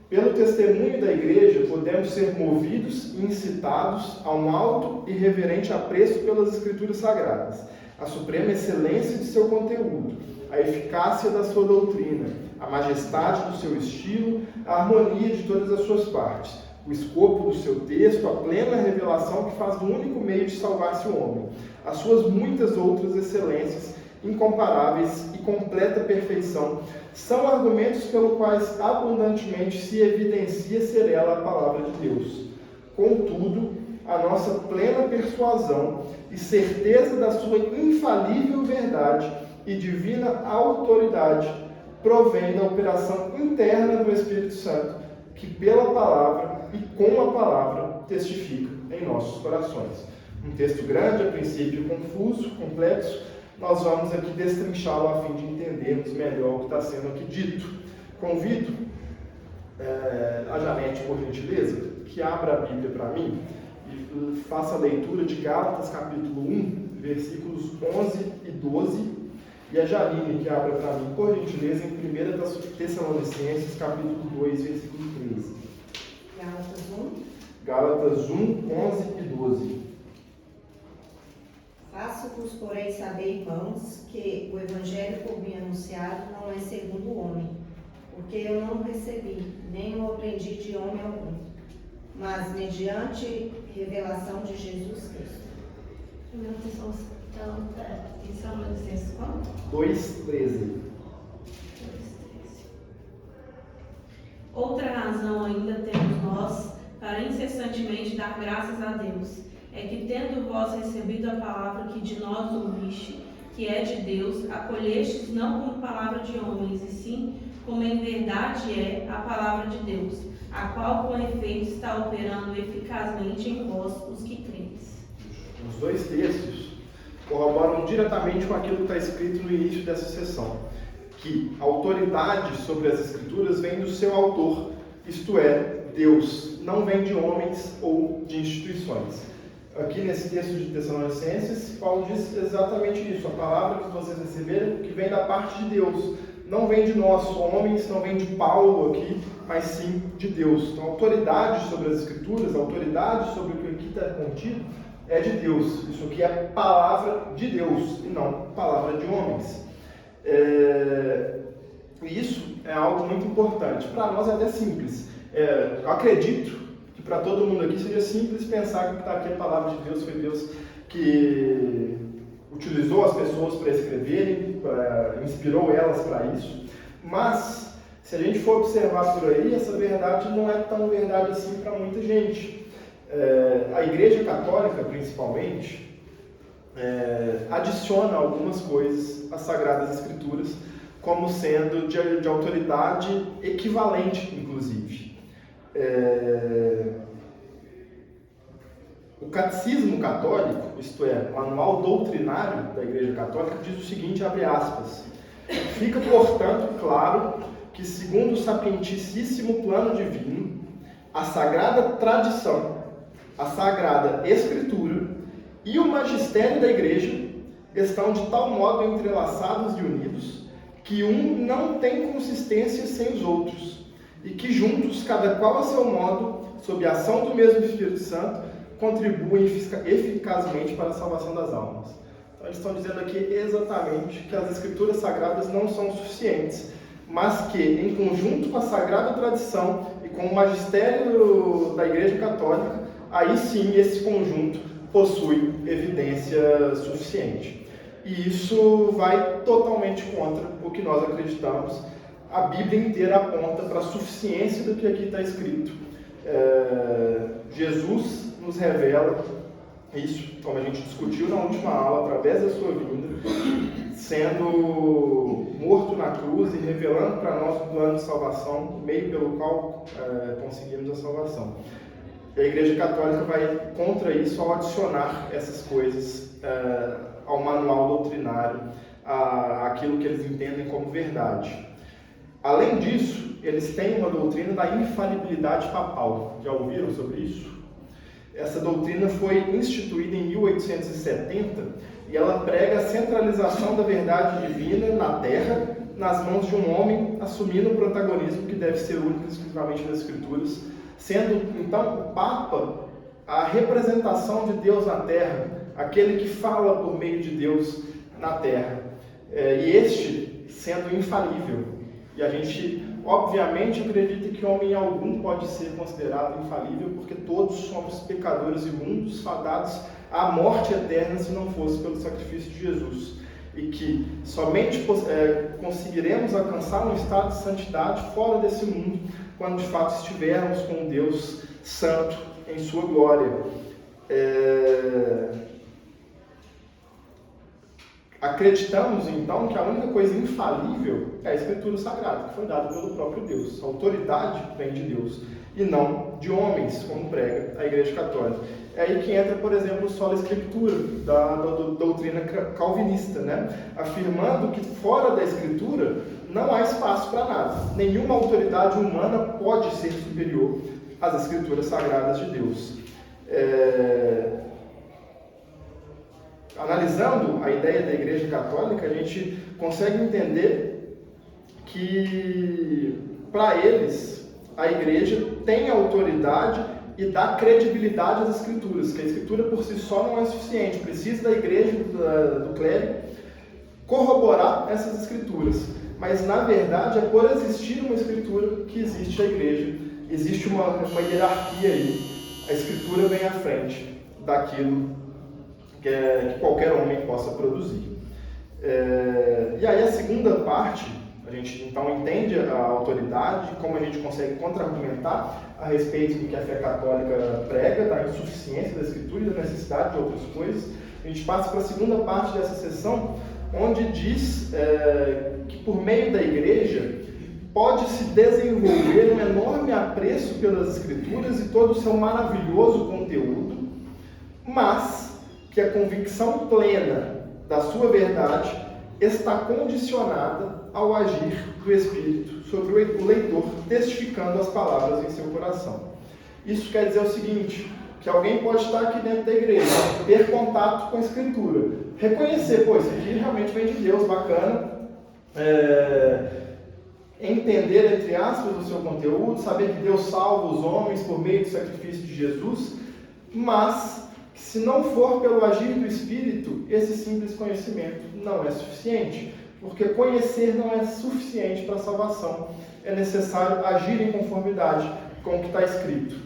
Pelo testemunho da igreja, podemos ser movidos e incitados a um alto e reverente apreço pelas Escrituras Sagradas, a suprema excelência de seu conteúdo, a eficácia da sua doutrina, a majestade do seu estilo, a harmonia de todas as suas partes, o escopo do seu texto, a plena revelação que faz do único meio de salvar-se o homem, as suas muitas outras excelências, incomparáveis e completa perfeição, são argumentos pelos quais abundantemente se evidencia ser ela a palavra de Deus. Contudo, a nossa plena persuasão e certeza da sua infalível verdade e divina autoridade provém da operação interna do Espírito Santo, que pela palavra e com a palavra testifica em nossos corações. Um texto grande, a princípio confuso, complexo. Nós vamos aqui destrinchá-lo a fim de entendermos melhor o que está sendo aqui dito. Convido a Janete, por gentileza, que abra a Bíblia para mim e faça a leitura de Gálatas, capítulo 1, versículos 11 e 12, e a Janine, que abra para mim, por gentileza, em 1 Tessalonicenses, capítulo 2, versículo 13. Gálatas 1, 11 e 12. Faço-vos, porém, saber, irmãos, que o evangelho por mim anunciado não é segundo o homem, porque eu não o recebi, nem o aprendi de homem algum, mas mediante revelação de Jesus Cristo. 1 Tessalonicenses quanto? 2:13. Outra razão ainda temos nós para incessantemente dar graças a Deus, é que, tendo vós recebido a palavra que de nós ouviste, que é de Deus, acolhestes não como palavra de homens, e sim como em verdade é a palavra de Deus, a qual com efeito está operando eficazmente em vós, os que credes. Os dois textos corroboram diretamente com aquilo que está escrito no início dessa sessão, que a autoridade sobre as Escrituras vem do seu autor, isto é, Deus, não vem de homens ou de instituições. Aqui nesse texto de Tessalonicenses, Paulo diz exatamente isso: a palavra que vocês receberam, que vem da parte de Deus, não vem de nós homens, não vem de Paulo aqui, mas sim de Deus. Então, a autoridade sobre as Escrituras, a autoridade sobre o que aqui está contido, é de Deus. Isso aqui é palavra de Deus e não palavra de homens. Isso é algo muito importante. Para nós é até simples. Eu acredito que para todo mundo aqui seja simples pensar que o que está aqui é a palavra de Deus, foi Deus que utilizou as pessoas para escreverem, inspirou elas para isso. Mas, se a gente for observar por aí, essa verdade não é tão verdade assim para muita gente. A Igreja Católica, principalmente, adiciona algumas coisas às Sagradas Escrituras como sendo de autoridade equivalente, inclusive. O Catecismo Católico, isto é, o Manual Doutrinário da Igreja Católica, diz o seguinte, abre aspas: fica, portanto, claro que, segundo o sapientíssimo plano divino, a Sagrada Tradição, a Sagrada Escritura e o magistério da Igreja estão de tal modo entrelaçados e unidos que um não tem consistência sem os outros, e que juntos, cada qual a seu modo, sob a ação do mesmo Espírito Santo, contribuem eficazmente para a salvação das almas. Então, eles estão dizendo aqui exatamente que as Escrituras Sagradas não são suficientes, mas que, em conjunto com a Sagrada Tradição e com o magistério da Igreja Católica, aí sim esse conjunto possui evidência suficiente. E isso vai totalmente contra o que nós acreditamos. A Bíblia inteira aponta para a suficiência do que aqui está escrito. Jesus nos revela isso, como a gente discutiu na última aula, através da sua vinda, sendo morto na cruz e revelando para nós o plano de salvação, o meio pelo qual conseguimos a salvação. E a Igreja Católica vai contra isso ao adicionar essas coisas ao manual doutrinário, àquilo que eles entendem como verdade. Além disso, eles têm uma doutrina da infalibilidade papal. Já ouviram sobre isso? Essa doutrina foi instituída em 1870 e ela prega a centralização da verdade divina na Terra, nas mãos de um homem, assumindo o protagonismo que deve ser único e exclusivamente das Escrituras, sendo então o Papa a representação de Deus na Terra, aquele que fala por meio de Deus na Terra, e este sendo infalível. E a gente, obviamente, acredita que homem algum pode ser considerado infalível, porque todos somos pecadores imundos, fadados à morte eterna se não fosse pelo sacrifício de Jesus. E que somente conseguiremos alcançar um estado de santidade fora desse mundo, quando de fato estivermos com um Deus santo em sua glória. Acreditamos, então, que a única coisa infalível é a Escritura Sagrada, que foi dada pelo próprio Deus. A autoridade vem de Deus, e não de homens, como prega a Igreja Católica. É aí que entra, por exemplo, sola Escritura, da doutrina calvinista, né? Afirmando que fora da Escritura não há espaço para nada. Nenhuma autoridade humana pode ser superior às Escrituras Sagradas de Deus. Analisando a ideia da Igreja Católica, a gente consegue entender que, para eles, a Igreja tem autoridade e dá credibilidade às Escrituras, que a Escritura por si só não é suficiente, precisa da Igreja, do clero, corroborar essas Escrituras. Mas, na verdade, é por existir uma Escritura que existe a Igreja. Existe uma hierarquia aí. A Escritura vem à frente daquilo que qualquer homem possa produzir. E aí a segunda parte, a gente então entende a autoridade, como a gente consegue contra-argumentar a respeito do que a fé católica prega, da insuficiência da Escritura e da necessidade de outras coisas. A gente passa para a segunda parte dessa sessão, onde diz que por meio da Igreja pode se desenvolver um enorme apreço pelas Escrituras e todo o seu maravilhoso conteúdo, mas que a convicção plena da sua verdade está condicionada ao agir do Espírito sobre o leitor, testificando as palavras em seu coração. Isso quer dizer o seguinte, que alguém pode estar aqui dentro da igreja, ter contato com a Escritura, reconhecer, isso aqui realmente vem de Deus, bacana, entender, entre aspas, o seu conteúdo, saber que Deus salva os homens por meio do sacrifício de Jesus, mas se não for pelo agir do Espírito, esse simples conhecimento não é suficiente, porque conhecer não é suficiente para a salvação. É necessário agir em conformidade com o que está escrito.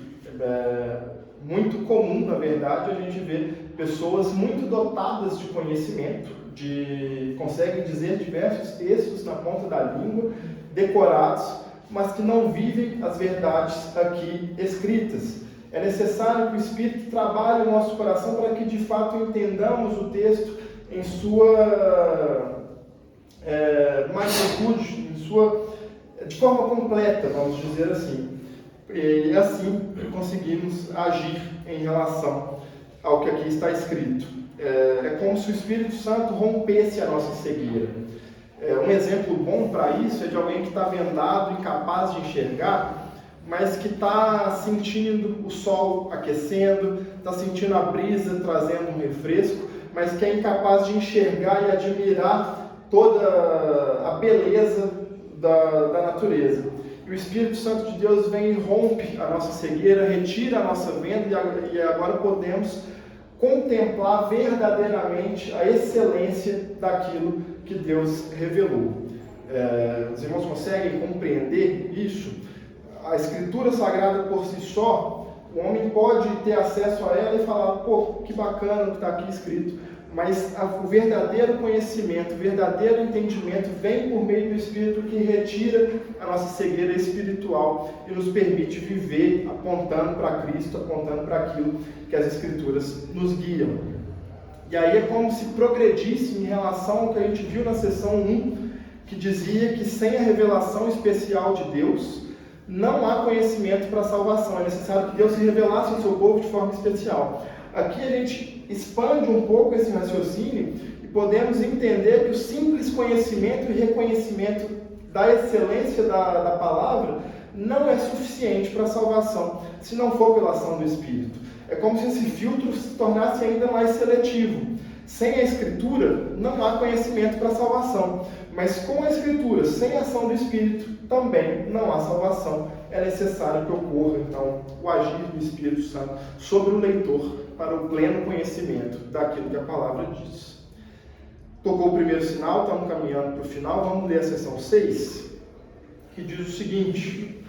É muito comum, na verdade, a gente ver pessoas muito dotadas de conhecimento, conseguem dizer diversos textos na ponta da língua, decorados, mas que não vivem as verdades aqui escritas. É necessário que o Espírito trabalhe o nosso coração para que, de fato, entendamos o texto em sua magnitude, de forma completa, vamos dizer assim. E assim conseguimos agir em relação ao que aqui está escrito. É como se o Espírito Santo rompesse a nossa cegueira. Um exemplo bom para isso é de alguém que está vendado, incapaz de enxergar, mas que está sentindo o sol aquecendo, está sentindo a brisa trazendo um refresco, mas que é incapaz de enxergar e admirar toda a beleza da natureza. E o Espírito Santo de Deus vem e rompe a nossa cegueira, retira a nossa venda e agora podemos contemplar verdadeiramente a excelência daquilo que Deus revelou. Os irmãos conseguem compreender isso? a Escritura Sagrada por si só, o homem pode ter acesso a ela e falar, pô, que bacana o que está aqui escrito. Mas o verdadeiro conhecimento, o verdadeiro entendimento vem por meio do Espírito, que retira a nossa cegueira espiritual e nos permite viver apontando para Cristo, apontando para aquilo que as Escrituras nos guiam. E aí é como se progredisse em relação ao que a gente viu na sessão 1, que dizia que sem a revelação especial de Deus, não há conhecimento para a salvação. É necessário que Deus se revelasse ao seu povo de forma especial. Aqui a gente expande um pouco esse raciocínio e podemos entender que o simples conhecimento e reconhecimento da excelência da palavra não é suficiente para a salvação, se não for pela ação do Espírito. É como se esse filtro se tornasse ainda mais seletivo. Sem a Escritura, não há conhecimento para a salvação. Mas com a Escritura, sem a ação do Espírito, também não há salvação. É necessário que ocorra, então, o agir do Espírito Santo sobre o leitor para o pleno conhecimento daquilo que a palavra diz. Tocou o primeiro sinal, estamos caminhando para o final. Vamos ler a seção 6, que diz o seguinte: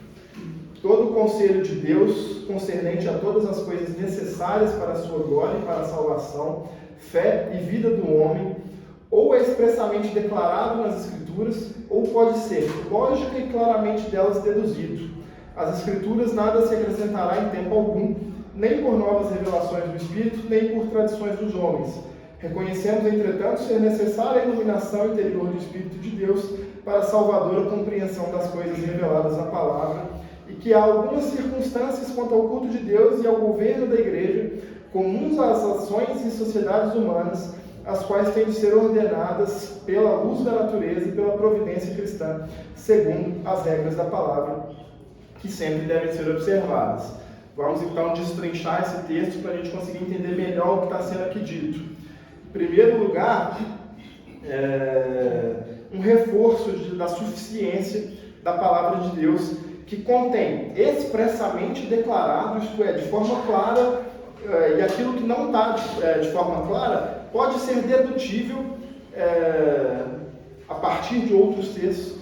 todo o conselho de Deus, concernente a todas as coisas necessárias para a sua glória e para a salvação, fé e vida do homem, ou é expressamente declarado nas Escrituras, ou pode ser lógica e claramente delas deduzido. As Escrituras nada se acrescentará em tempo algum, nem por novas revelações do Espírito, nem por tradições dos homens. Reconhecemos, entretanto, ser necessária a iluminação interior do Espírito de Deus para a salvadora compreensão das coisas reveladas na palavra, e que há algumas circunstâncias quanto ao culto de Deus e ao governo da Igreja, comuns às ações e sociedades humanas, as quais têm de ser ordenadas pela luz da natureza e pela providência cristã, segundo as regras da palavra, que sempre devem ser observadas. Vamos então destrinchar esse texto para a gente conseguir entender melhor o que está sendo aqui dito. Em primeiro lugar, um reforço da suficiência da palavra de Deus, que contém expressamente declarado, isto é, de forma clara, e aquilo que não está de forma clara pode ser dedutível a partir de outros textos,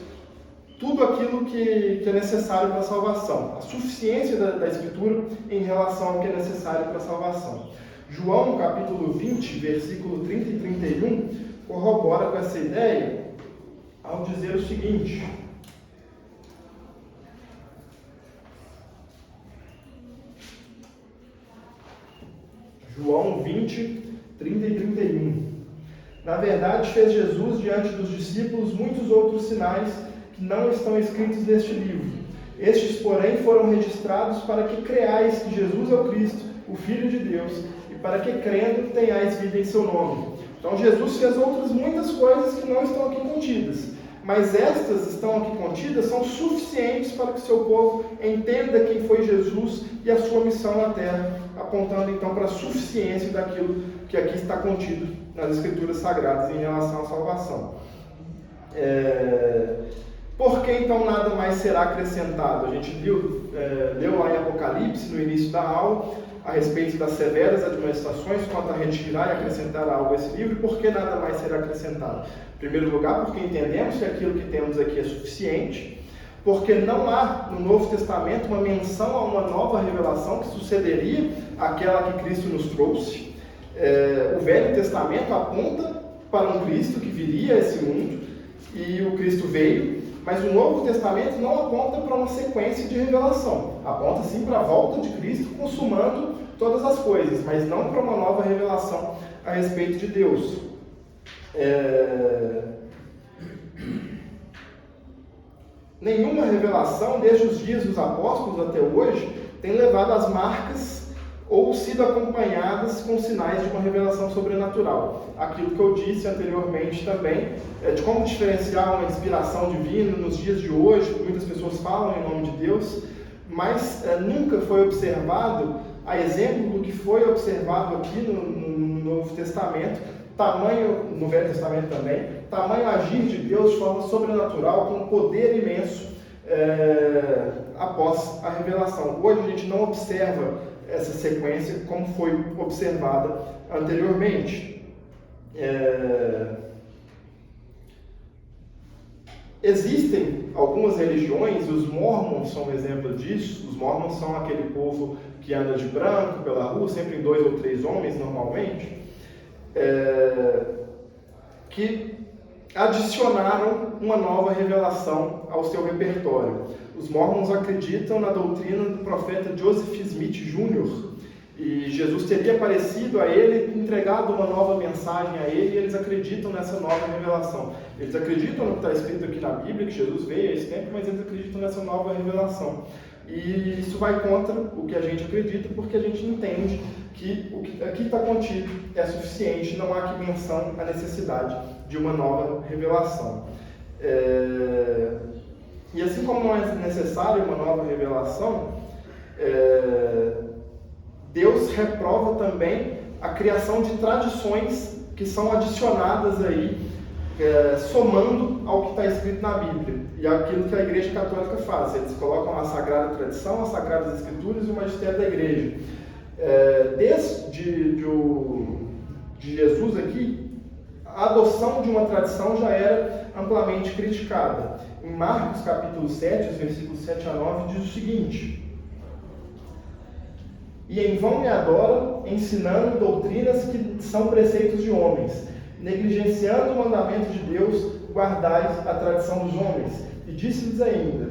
tudo aquilo que é necessário para a salvação, a suficiência da Escritura em relação ao que é necessário para a salvação. João, capítulo 20, versículo 30 e 31, corrobora com essa ideia ao dizer o seguinte: João 20, 30 e 31. Na verdade, fez Jesus diante dos discípulos muitos outros sinais que não estão escritos neste livro. Estes, porém, foram registrados para que creais que Jesus é o Cristo, o Filho de Deus, e para que, crendo, tenhais vida em seu nome. Então, Jesus fez outras muitas coisas que não estão aqui contidas. Mas estas estão aqui contidas, são suficientes para que o seu povo entenda quem foi Jesus e a sua missão na terra, apontando então para a suficiência daquilo que aqui está contido nas Escrituras Sagradas em relação à salvação. Por que então nada mais será acrescentado? A gente leu lá em Apocalipse, no início da aula, a respeito das severas admoestações quanto a retirar e acrescentar algo a esse livro. E por que nada mais será acrescentado? Em primeiro lugar, porque entendemos que aquilo que temos aqui é suficiente, porque não há no Novo Testamento uma menção a uma nova revelação que sucederia àquela que Cristo nos trouxe. O Velho Testamento aponta para um Cristo que viria a esse mundo, e o Cristo veio, mas o Novo Testamento não aponta para uma sequência de revelação, aponta sim para a volta de Cristo consumando todas as coisas, mas não para uma nova revelação a respeito de Deus. Nenhuma revelação, desde os dias dos apóstolos até hoje, tem levado as marcas ou sido acompanhadas com sinais de uma revelação sobrenatural. Aquilo que eu disse anteriormente também, de como diferenciar uma inspiração divina nos dias de hoje, muitas pessoas falam em nome de Deus, mas nunca foi observado, a exemplo do que foi observado aqui no Novo Testamento, no Velho Testamento também, tamanho agir de Deus de forma sobrenatural, com um poder imenso após a revelação. Hoje a gente não observa essa sequência como foi observada anteriormente. existem algumas religiões, os Mormons são um exemplo disso. Os Mormons são aquele povo que anda de branco pela rua, sempre em 2 ou 3 homens normalmente, que adicionaram uma nova revelação ao seu repertório. Os Mormons acreditam na doutrina do profeta Joseph Smith Jr., e Jesus teria aparecido a ele, entregado uma nova mensagem a ele, e eles acreditam nessa nova revelação. Eles acreditam no que está escrito aqui na Bíblia, que Jesus veio a esse tempo, mas eles acreditam nessa nova revelação. E isso vai contra o que a gente acredita, porque a gente entende que o que aqui está contido é suficiente, não há aqui menção à necessidade de uma nova revelação. E assim como não é necessária uma nova revelação, Deus reprova também a criação de tradições que são adicionadas aí, somando ao que está escrito na Bíblia. E aquilo que a Igreja Católica faz. Eles colocam a Sagrada Tradição, as Sagradas Escrituras e o Magistério da Igreja. Desde de Jesus aqui, a adoção de uma tradição já era amplamente criticada. Em Marcos capítulo 7, os versículos 7 a 9, diz o seguinte: e em vão me adoram, ensinando doutrinas que são preceitos de homens, negligenciando o mandamento de Deus, guardais a tradição dos homens. E disse-lhes ainda: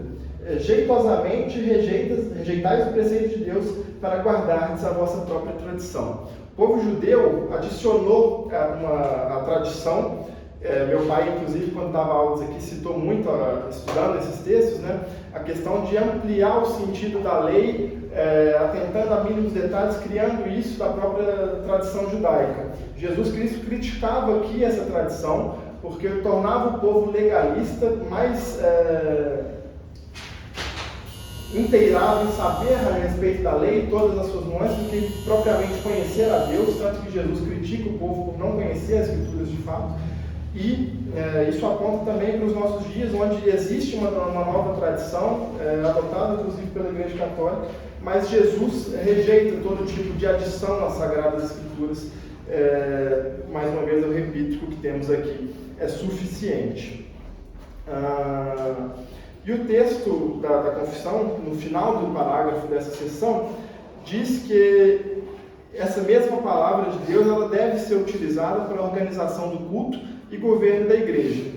jeitosamente rejeitais o preceito de Deus para guardardes a vossa própria tradição. O povo judeu adicionou a tradição. Meu pai, inclusive, quando dava aulas aqui, citou muito, estudando esses textos, né, a questão de ampliar o sentido da lei, atentando a mínimos detalhes, criando isso da própria tradição judaica. Jesus Cristo criticava aqui essa tradição, porque tornava o povo legalista, mais inteirado em saber a respeito da lei e todas as suas nuances, do que propriamente conhecer a Deus, tanto que Jesus critica o povo por não conhecer as Escrituras de fato. E isso aponta também para os nossos dias, onde existe uma nova tradição, adotada inclusive pela Igreja Católica, mas Jesus rejeita todo tipo de adição às Sagradas Escrituras. Mais uma vez eu repito que o que temos aqui é suficiente. E o texto da confissão, no final do parágrafo dessa seção, diz que essa mesma palavra de Deus ela deve ser utilizada para a organização do culto e governo da igreja.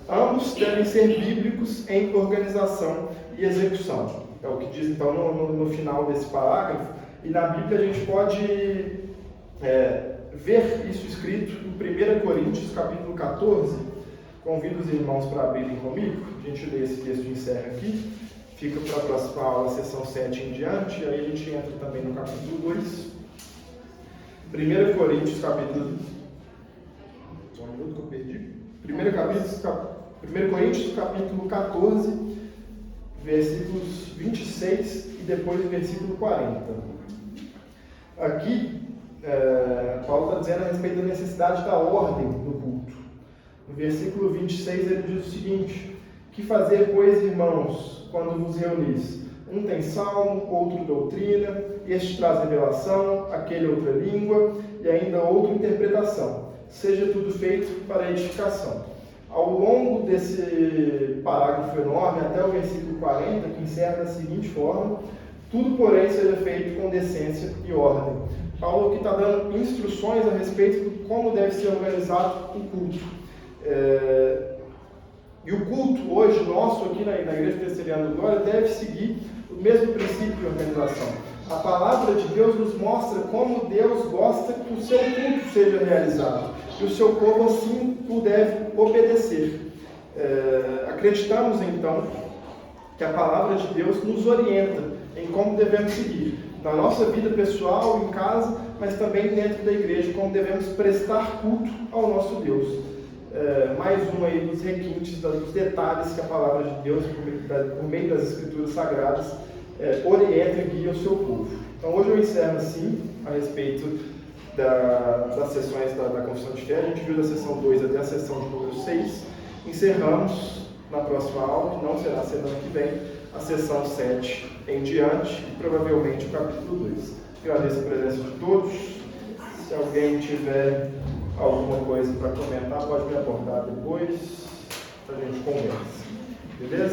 Ambos devem ser bíblicos em organização e execução. É o que diz então no final desse parágrafo. E na Bíblia a gente pode ver isso escrito em 1 Coríntios capítulo 14. Convido os irmãos para abrirem comigo. A gente lê esse texto e encerra aqui. Fica para a próxima aula, sessão 7 em diante. E aí a gente entra também no capítulo 2. 1 Coríntios capítulo... Só um minuto que eu perdi. 1 Coríntios capítulo 14, versículos 26 e depois o versículo 40. Aqui, Paulo está dizendo a respeito da necessidade da ordem no culto. No versículo 26 ele diz o seguinte: que fazer, pois, irmãos, quando vos reunis? Um tem salmo, outro doutrina, este traz revelação, aquele outra língua e ainda outra interpretação. Seja tudo feito para edificação. Ao longo desse parágrafo enorme, até o versículo 40, que encerra da seguinte forma: tudo, porém, seja feito com decência e ordem. Paulo aqui está dando instruções a respeito de como deve ser organizado o culto. E o culto hoje nosso aqui na Igreja Presbiteriana do Glória deve seguir o mesmo princípio de organização. A palavra de Deus nos mostra como Deus gosta que o seu culto seja realizado. E o seu povo assim o deve obedecer. Acreditamos então que a palavra de Deus nos orienta em como devemos seguir, na nossa vida pessoal, em casa, mas também dentro da igreja, como devemos prestar culto ao nosso Deus. Mais um aí dos requintes, dos detalhes que a palavra de Deus, por meio das Escrituras Sagradas, orienta e guia o seu povo. Então hoje eu encerro assim, a respeito das sessões da Confissão de Fé. A gente viu da sessão 2 até a sessão de número 6. Encerramos na próxima aula, que não será semana que vem, a sessão 7 em diante, e provavelmente o capítulo 2. Agradeço a presença de todos. Se alguém tiver alguma coisa para comentar, pode me abordar depois, a gente conversa. Beleza?